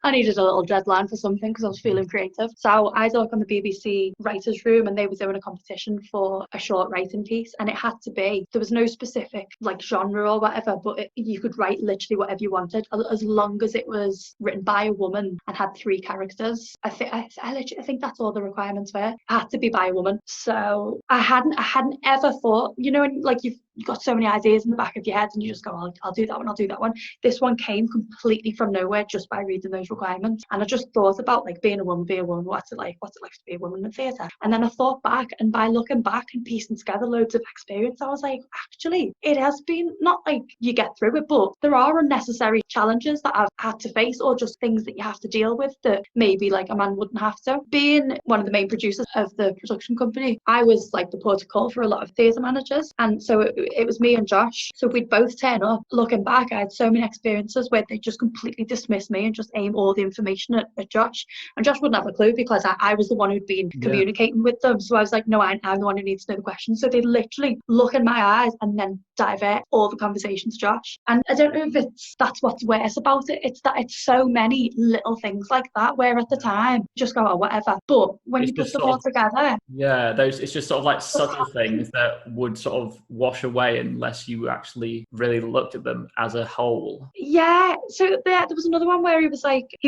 I needed a little deadline for something because I was feeling creative. So I worked on the BBC writers' room, and they were doing a competition for a short writing piece, and it had to be, there was no specific like genre or whatever, but you could write literally whatever you wanted as long as it was written by a woman and had 3 characters. I think that's all the requirements were. It had to be by a woman. So I hadn't ever thought, like you've got so many ideas in the back of your head and you just go, I'll do that one, I'll do that one. This one came completely from nowhere just by reading those requirements. And I just thought about like being a woman, what's it like to be a woman in theatre? And then I thought back, and by looking back and piecing together loads of experience, I was like, actually, it has been not like you get through it, but there are unnecessary challenges that I've had to face, or just things that you have to deal with that maybe like a man wouldn't have to. Being one of the main producers of the production company, I was like the port of call for a lot of theatre managers. And so it was me and Josh. So we'd both turn up. Looking back, I had so many experiences where they just completely dismissed me and just aim all the information at Josh. And Josh wouldn't have a clue because I was the one who'd been communicating with them. So I was like, no, I'm the one who needs to know the questions. So they literally look in my eyes and then divert all the conversation to Josh. And I don't know if that's what's worse about it. It's that it's so many little things like that where at the time just go, oh, whatever. But when you put them all together, it's just sort of like subtle things that would sort of wash away unless you actually really looked at them as a whole. Yeah. So there was another one where he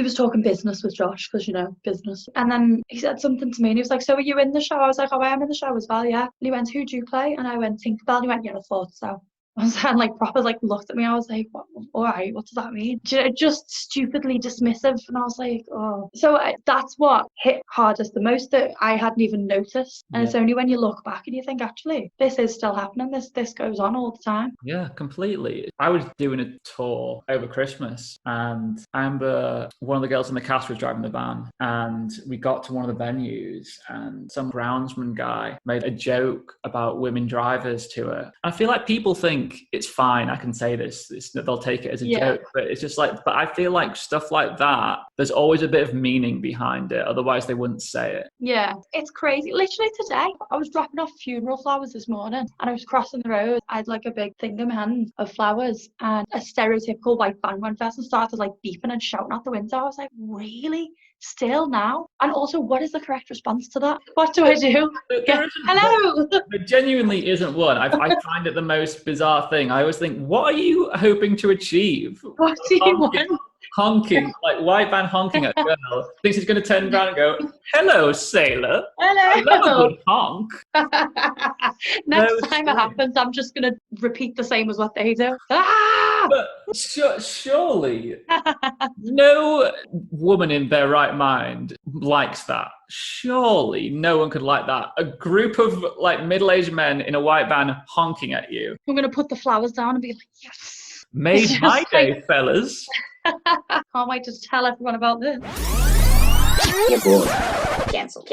was talking business with Josh, because business. And then he said something to me and he was like, so are you in the show? I was like, oh, I am in the show as well, yeah. And he went, who do you play? And I went, Tinkerbell. And he went, yeah, I thought so. I was like proper like looked at me. I was like, all right, what does that mean? Just stupidly dismissive. And I was like, oh. So that's what hit hardest the most, that I hadn't even noticed. And it's only when you look back and you think, actually, this is still happening. This goes on all the time. Yeah, completely. I was doing a tour over Christmas, and I remember one of the girls in the cast was driving the van, and we got to one of the venues, and some groundsman guy made a joke about women drivers to her. I feel like people think it's fine, I can say this, they'll take it as a joke, but it's just like, but I feel like stuff like that, there's always a bit of meaning behind it, otherwise they wouldn't say it. Yeah, it's crazy. Literally today, I was dropping off funeral flowers this morning, and I was crossing the road. I had like a big thing in my hand of flowers, and a stereotypical white van went past and started like beeping and shouting out the window. I was like, really? Still now? And also, what is the correct response to that? What do I do? Hello. There genuinely isn't one. I find it the most bizarre thing. I always think, what are you hoping to achieve? What do you want? Honking, like white van honking at a girl, thinks he's going to turn around and go, hello, sailor. Hello. I love a good honk. Next time it happens, I'm just going to repeat the same as what they do. Ah! But surely no woman in their right mind likes that. Surely no one could like that. A group of like middle-aged men in a white van honking at you. I'm going to put the flowers down and be like, yes. Made my day, fellas. Can't wait to tell everyone about this. You're bored. Cancel.